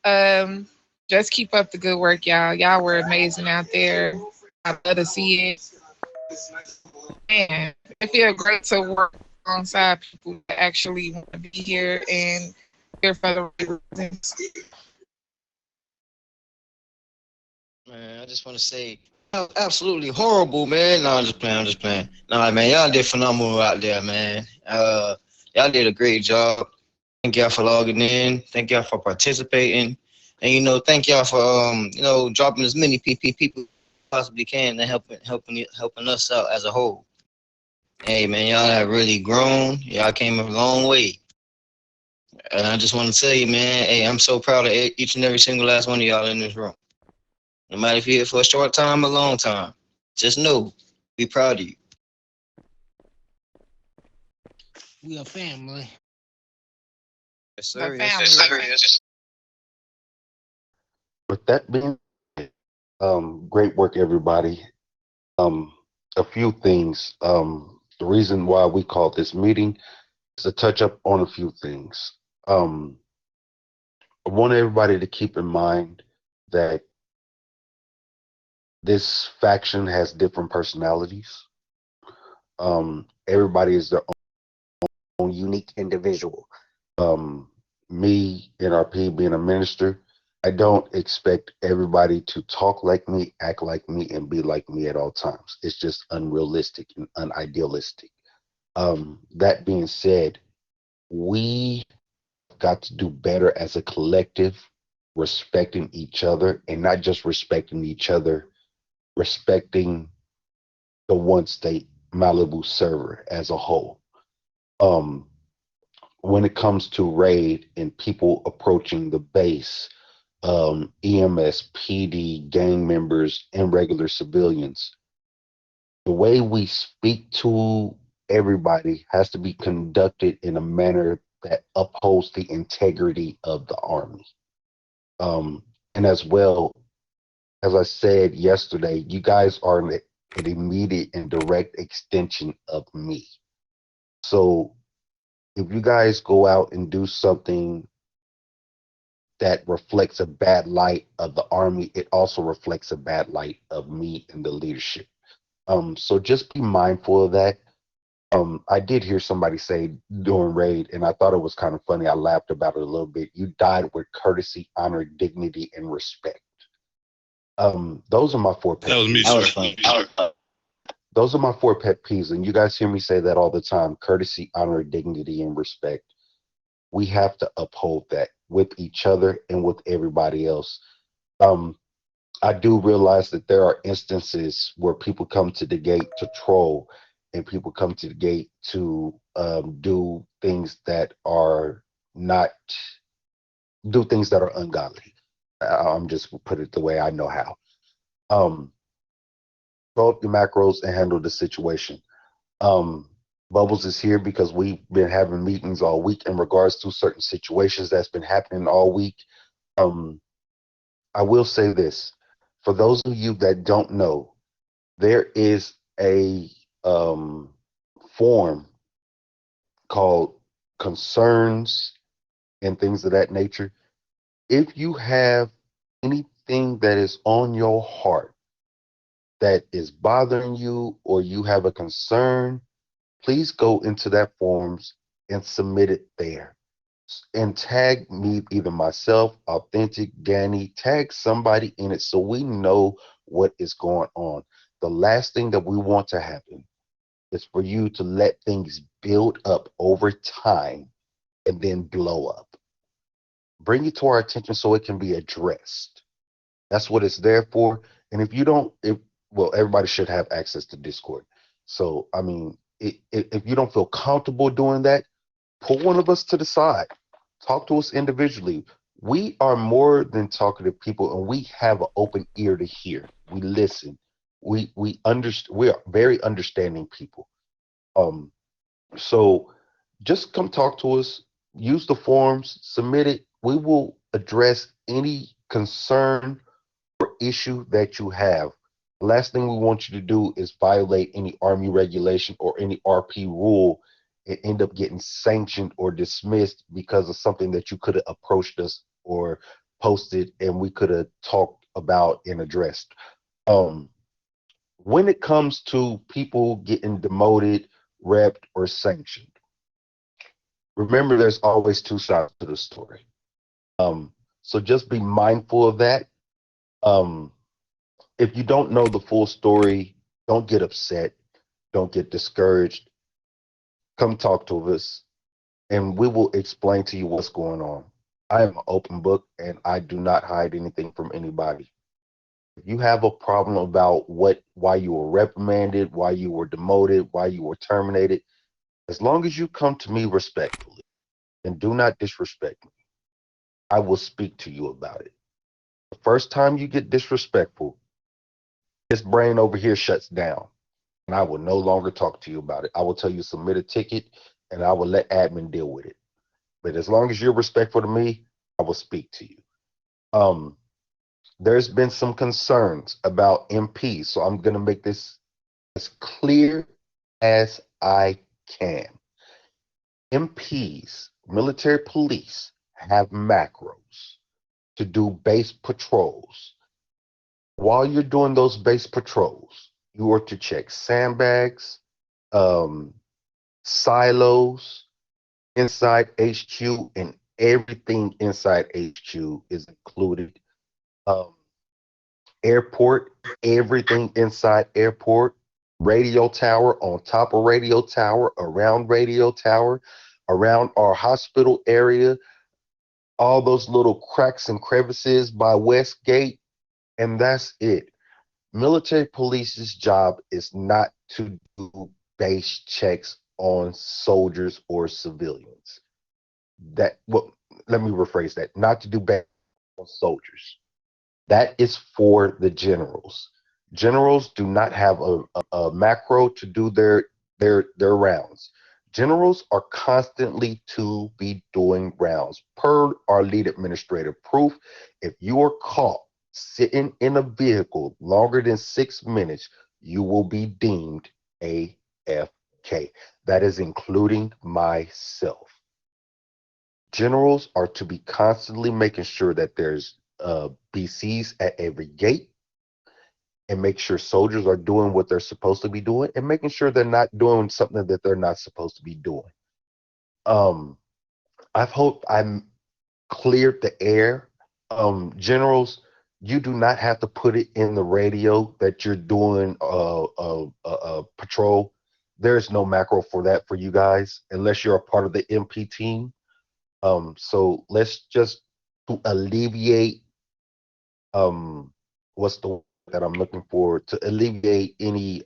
Um, just keep up the good work, y'all. Y'all were amazing out there. I love to see it. Man, it feels great to work alongside people that actually want to be here and here for the right reasons. Man, I just want to say, absolutely horrible, man. No, I'm just playing. I'm just playing. Nah, man, y'all did phenomenal out there, man. Y'all did a great job. Thank y'all for logging in. Thank y'all for participating, and thank y'all for dropping as many people possibly can and helping us out as a whole. Hey, man, y'all have really grown. Y'all came a long way. And I just want to tell you, man, hey, I'm so proud of each and every single last one of y'all in this room. No matter if you're here for a short time or a long time, just know, be proud of you. We a family. Yes, The sir. Yes, family. sir. With that being said, great work, everybody. Um, a few things. The reason why we called this meeting is to touch up on a few things. Um, I want everybody to keep in mind that this faction has different personalities. Everybody is their own unique individual. Um, Me, NRP, being a minister, I don't expect everybody to talk like me, act like me, and be like me at all times. It's just unrealistic and unidealistic. That being said, we got to do better as a collective, respecting each other, and not just respecting each other, respecting the one state Malibu server as a whole. Um, when it comes to raid and people approaching the base, EMS, PD, gang members, and regular civilians, the way we speak to everybody has to be conducted in a manner that upholds the integrity of the army. And as well, as I said yesterday, you guys are an immediate and direct extension of me. So if you guys go out and do something that reflects a bad light of the army, it also reflects a bad light of me and the leadership. So just be mindful of that. I did hear somebody say during raid, and I thought it was kind of funny. I laughed about it a little bit. You died with courtesy, honor, dignity, and respect. Those are my four That pet was me, That sir. was peeves. funny. Those are my four pet peeves, and you guys hear me say that all the time: courtesy, honor, dignity, and respect. We have to uphold that with each other and with everybody else. Um, I do realize that there are instances where people come to the gate to troll, and people come to the gate to do things that are not do things that are ungodly. I'm just put it the way I know how. Um, Throw up your macros and handle the situation. Um, Bubbles is here because we've been having meetings all week in regards to certain situations that's been happening all week. Um, I will say this: for those of you that don't know, there is a form called concerns and things of that nature. If you have anything that is on your heart that is bothering you or you have a concern, please go into that forms and submit it there. And tag me, either myself, Authentic, Danny, tag somebody in it so we know what is going on. The last thing that we want to happen is for you to let things build up over time and then blow up. Bring it to our attention so it can be addressed. That's what it's there for. And if you don't, if well, everybody should have access to Discord. So I mean, if you don't feel comfortable doing that, pull one of us to the side. Talk to us individually. We are more than talkative people, and we have an open ear to hear. We listen. We understand. We are very understanding people. Um, so just come talk to us. Use the forms. Submit it. We will address any concern issue that you have. The last thing we want you to do is violate any Army regulation or any RP rule and end up getting sanctioned or dismissed because of something that you could have approached us or posted and we could have talked about and addressed. Um, when it comes to people getting demoted, repped, or sanctioned, remember there's always two sides to the story. So just be mindful of that. Um, if you don't know the full story, don't get upset, don't get discouraged. Come talk to us, and we will explain to you what's going on. I am an open book, and I do not hide anything from anybody. If you have a problem about why you were reprimanded, why you were demoted, why you were terminated, as long as you come to me respectfully and do not disrespect me, I will speak to you about it. The first time you get disrespectful, this brain over here shuts down, and I will no longer talk to you about it. I will tell you submit a ticket, and I will let admin deal with it. But as long as you're respectful to me, I will speak to you. Um, there's been some concerns about MPs, so I'm going to make this as clear as I can. MPs, military police, have macros to do base patrols. While you're doing those base patrols, you are to check sandbags, silos, inside HQ, and everything inside HQ is included. Um, airport, everything inside airport, radio tower, on top of radio tower, around our hospital area, all those little cracks and crevices by Westgate, and that's it. Military police's job is not to do base checks on soldiers or civilians. Let me rephrase that. Not to do base on soldiers. That is for the generals. Generals do not have a macro to do their rounds. Generals are constantly to be doing rounds. Per our lead administrator proof, if you are caught sitting in a vehicle longer than 6 minutes, you will be deemed AFK. That is including myself. Generals are to be constantly making sure that there's BCs at every gate, and make sure soldiers are doing what they're supposed to be doing, and making sure they're not doing something that they're not supposed to be doing. I hope I'm cleared the air. Generals, you do not have to put it in the radio that you're doing a patrol. There's no macro for that for you guys unless you're a part of the MP team. So let's just to alleviate what's the word that I'm looking for, to alleviate any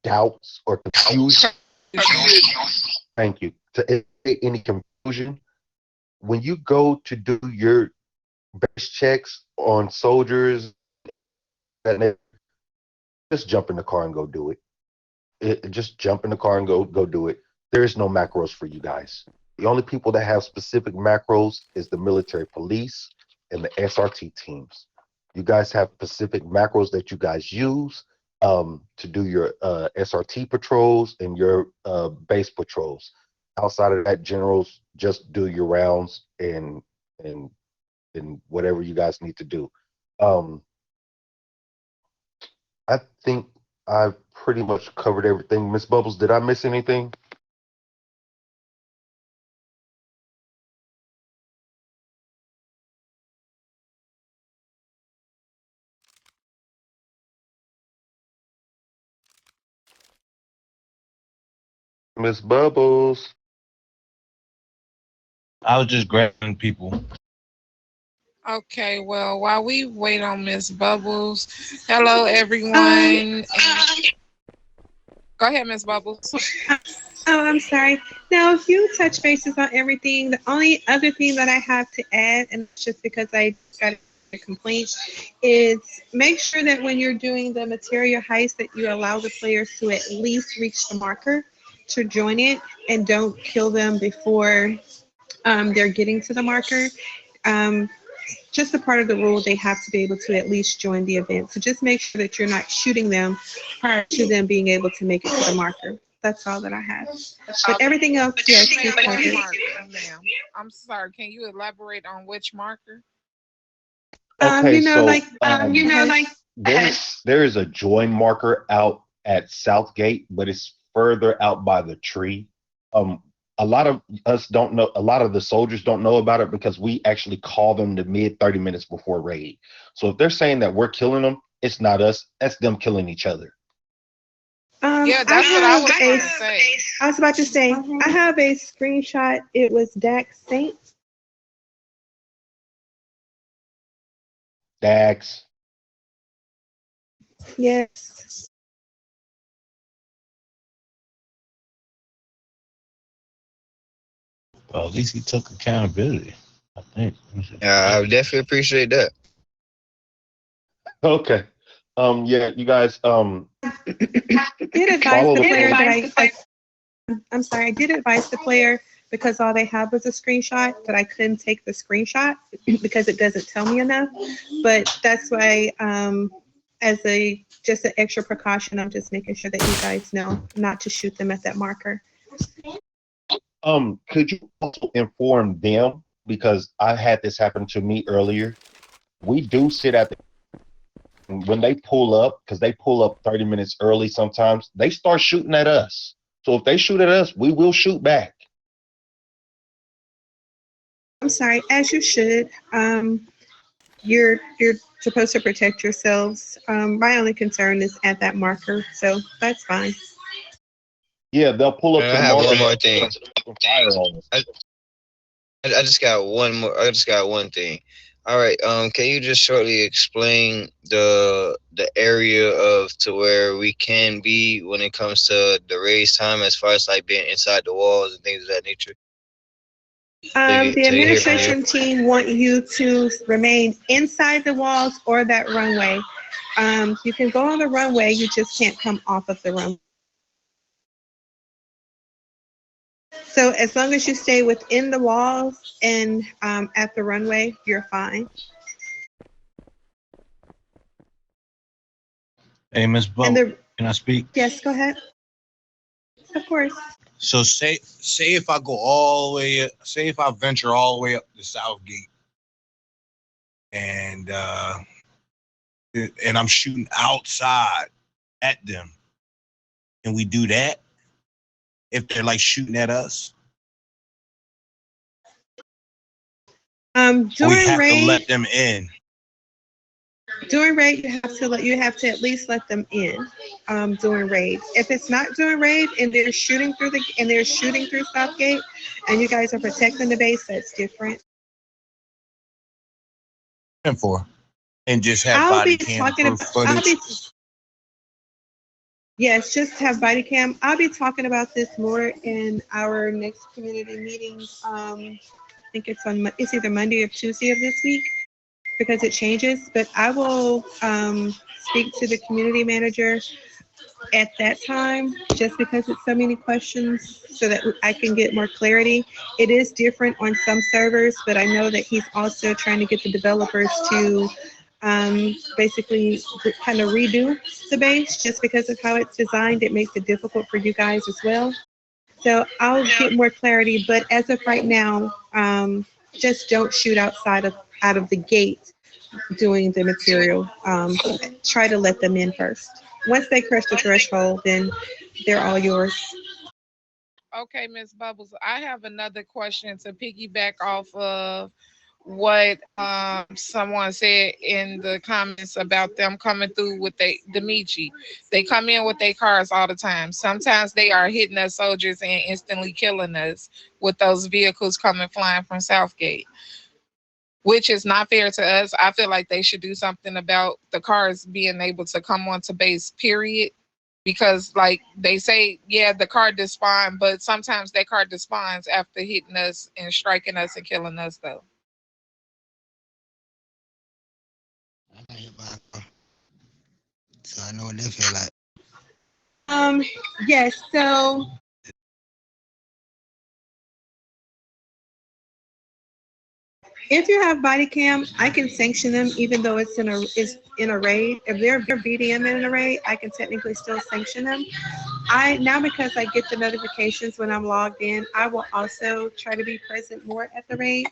doubts or confusion. Thank you. To alleviate any confusion, when you go to do your base checks on soldiers, just jump in the car and go do it. Just jump in the car and go do it. There is no macros for you guys. The only people that have specific macros is the military police and the SRT teams. You guys have specific macros that you guys use to do your SRT patrols and your base patrols. Outside of that, generals, just do your rounds and whatever you guys need to do. I think I've pretty much covered everything. Miss Bubbles, did I miss anything? Miss Bubbles. I was just grabbing people. Okay, well, while we wait on Miss Bubbles, hello everyone. Go ahead, Miss Bubbles. Oh, I'm sorry. Now, if you touch bases on everything, the only other thing that I have to add, and it's just because I got a complaint, is make sure that when you're doing the material heist that you allow the players to at least reach the marker to join it, and don't kill them before they're getting to the marker. Just a part of the rule, they have to be able to at least join the event. So just make sure that you're not shooting them prior to them being able to make it to the marker. That's all that I have. But everything else, yes, is covered. Ma'am, I'm sorry. Can you elaborate on which marker? Okay, you know, so like, like, there is a join marker out at Southgate, but it's further out by the tree. Um, a lot of us don't know. A lot of the soldiers don't know about it because we actually call them the mid 30 minutes before raid. So if they're saying that we're killing them, it's not us. That's them killing each other. Yeah, I that's what I have was a, gonna say. I was about to say, I have a screenshot. It was Dax Saint. Dax. Yes. Well, at least he took accountability. I think. Yeah, I would definitely appreciate that. Okay. Yeah, you guys. Did advise Follow the the player plan. that I'm sorry, I did advise the player because all they have was a screenshot that I couldn't take the screenshot because it doesn't tell me enough. But that's why, as a just an extra precaution, I'm just making sure that you guys know not to shoot them at that marker. Could you also inform them because I had this happen to me earlier. We do sit at the when they pull up because they pull up 30 minutes early. Sometimes they start shooting at us. So if they shoot at us, we will shoot back. I'm sorry, as you should. You're supposed to protect yourselves. My only concern is at that marker, so that's fine. Yeah, they'll pull up And to I the have marker one and more thing. fire on us. I just got one more. I just got one thing. All right. Can you just shortly explain the area of to where we can be when it comes to the raise time, as far as like being inside the walls and things of that nature? The So you hear from you. administration team want you to remain inside the walls or that runway. You can go on the runway, you just can't come off of the runway. So as long as you stay within the walls and at the runway, you're fine. Hey, Miss Bo, And can I speak? yes, go ahead. Of course. So say if I go all the way, say if I venture all the way up to Southgate, and I'm shooting outside at them, and we do that if they're like shooting at us. We During have to let raid, them in. you have to at least let them in during raid. If it's not during raid and they're shooting through Southgate, and you guys are protecting the base, that's different. And just have I'll body be cam talking proof about. footage. Yes, just have body cam. I'll be talking about this more in our next community meetings. I think it's either Monday or Tuesday of this week because it changes. But I will speak to the community manager at that time just because it's so many questions so that I can get more clarity. It is different on some servers, but I know that he's also trying to get the developers to basically kind of redo the base just because of how it's designed. It makes it difficult for you guys as well. So I'll get more clarity, but as of right now, just don't shoot out of the gate doing the material. Try to let them in first. Once they crush the threshold, then they're all yours. Okay, Miss Bubbles, I have another question to piggyback off of what someone said in the comments about them coming through with the Michi. They come in with their cars all the time. Sometimes they are hitting us soldiers and instantly killing us with those vehicles coming flying from Southgate, which is not fair to us. I feel like they should do something about the cars being able to come onto base, period. Because like they say, yeah, the car despawn, but sometimes that car despawns after hitting us and striking us and killing us though. I got hit by a car, so I know what they feel like. Yes, so if you have body cam, I can sanction them even though it's in a raid. If they're BDM in a raid, I can technically still sanction them. Because I get the notifications when I'm logged in, I will also try to be present more at the raids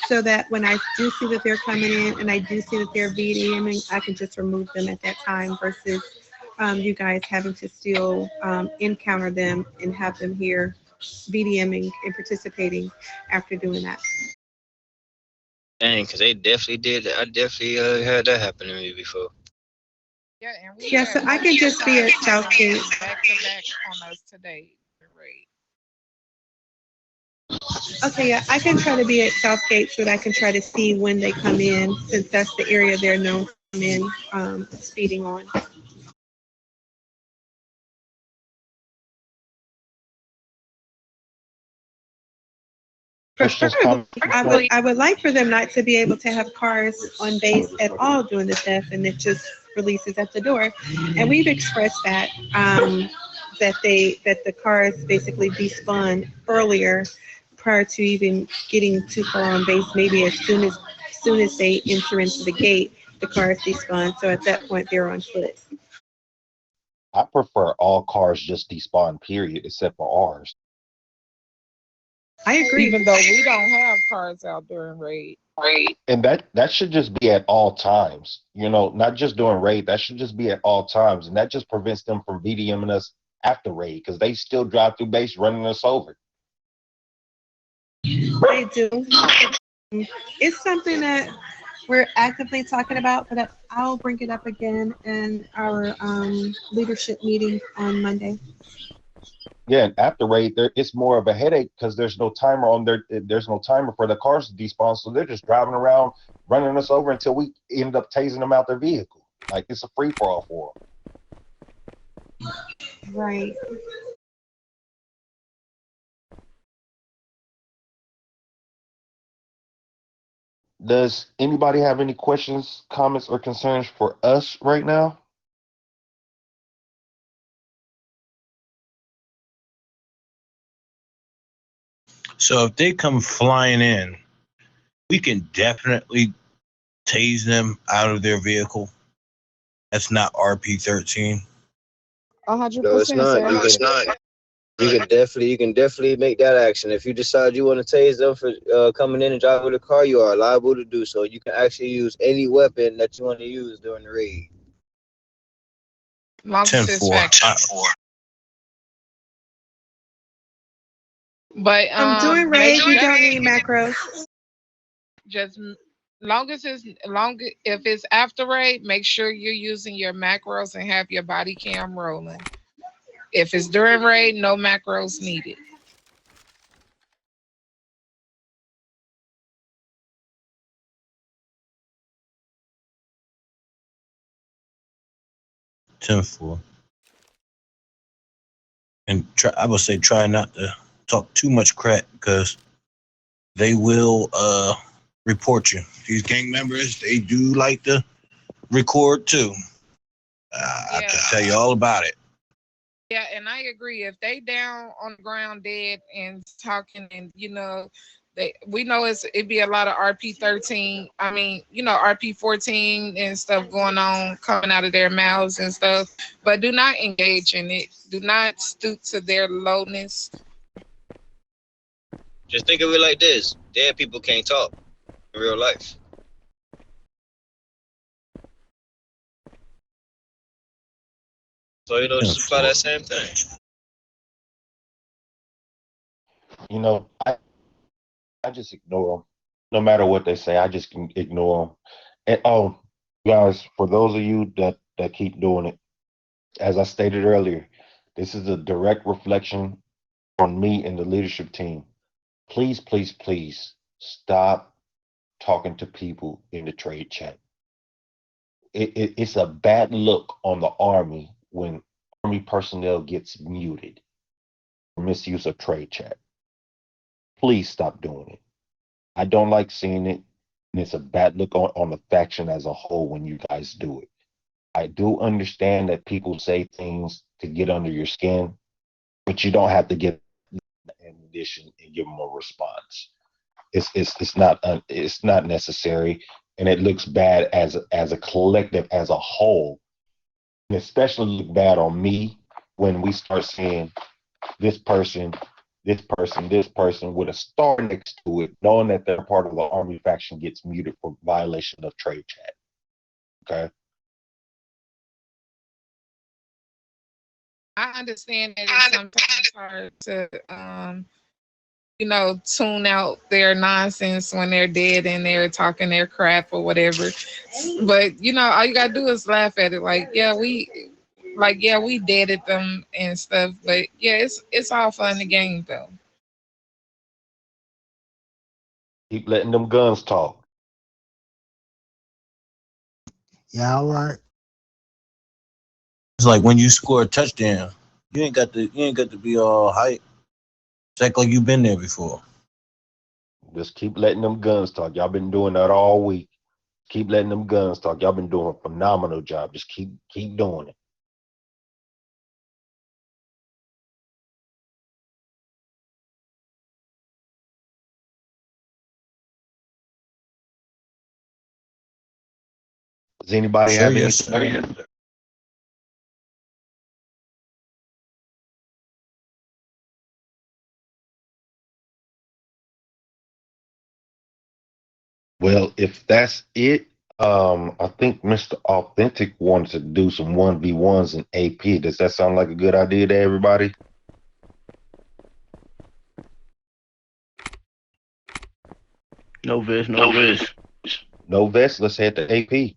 so that when I do see that they're coming in and I do see that they're BDMing, I can just remove them at that time versus you guys having to still encounter them and have them here BDMing and participating after doing that. Dang, because they definitely did. I definitely had that happen to me before. Yeah, and we Yeah, so I can just be at Southgate. back to back on us today. Right. Okay, yeah, I can try to be at Southgate so that I can try to see when they come in, since that's the area they're known to come in speeding on. Questions, Preferably, comments? I would like for them not to be able to have cars on base at all during the theft, and it just releases at the door. And we've expressed that that the cars basically despawn earlier prior to even getting too far on base. Maybe as soon as they enter into the gate, the cars despawn. So at that point, they're on foot. I prefer all cars just despawn, period, except for ours. I agree. Even though we don't have cars out during raid. And that should just be at all times. You know, not just during raid. That should just be at all times, and that just prevents them from BDMing us after raid because they still drive through base running us over. They do. It's something that we're actively talking about, but I'll bring it up again in our leadership meeting on Monday. Yeah, and after raid, it's more of a headache because there's no timer on there's no timer for the cars to despawn, so they're just driving around running us over until we end up tasing them out their vehicle. Like it's a free for all for them. Right. Does anybody have any questions, comments, or concerns for us right now? So if they come flying in, we can definitely tase them out of their vehicle. That's not RP-13. 100%. No, it's not. sir. It's not. You can definitely make that action. If you decide you want to tase them for coming in and driving the car, you are liable to do so. You can actually use any weapon that you want to use during the raid. Long as it's 10-4. factual. But Doing raid, you don't need macros. just if it's after raid, make sure you're using your macros and have your body cam rolling. If it's during raid, no macros needed. And I would say try not to talk too much crap because they will report you. These gang members, they do like to record too. I can tell you all about it. Yeah, and I agree. If they down on the ground dead and talking, and we know it'd be a lot of RP-13. I mean, RP-14 and stuff going on, coming out of their mouths and stuff. But do not engage in it. Do not stoop to their lowness. Just think of it like this: dead people can't talk in real life. So just apply that same thing. I just ignore them. No matter what they say, I just can ignore them. And guys, for those of you that keep doing it, as I stated earlier, this is a direct reflection on me and the leadership team. Please, please, please stop talking to people in the trade chat. It's a bad look on the Army when Army personnel gets muted for misuse of trade chat. Please stop doing it. I don't like seeing it, and it's a bad look on the faction as a whole when you guys do it. I do understand that people say things to get under your skin, but you don't have to get ammunition and give them a response. It's not necessary, and it looks bad as a collective, as a whole, and especially look bad on me when we start seeing this person this person with a star next to it, knowing that they're part of the Army faction, gets muted for violation of trade chat. Okay. I understand that it's sometimes hard to, tune out their nonsense when they're dead and they're talking their crap or whatever. But all you gotta do is laugh at it. We deaded them and stuff. But yeah, it's all fun and games though. Keep letting them guns talk. Yeah, all right. It's like when you score a touchdown, you ain't got to be all hype. It's like you've been there before. Just keep letting them guns talk. Y'all been doing that all week. Keep letting them guns talk. Y'all been doing a phenomenal job. Just keep doing it. Does anybody have any? Yes, sir. Well, if that's it, I think Mr. Authentic wanted to do some 1v1s in AP. Does that sound like a good idea to everybody? No vest. No vest. Let's head to AP.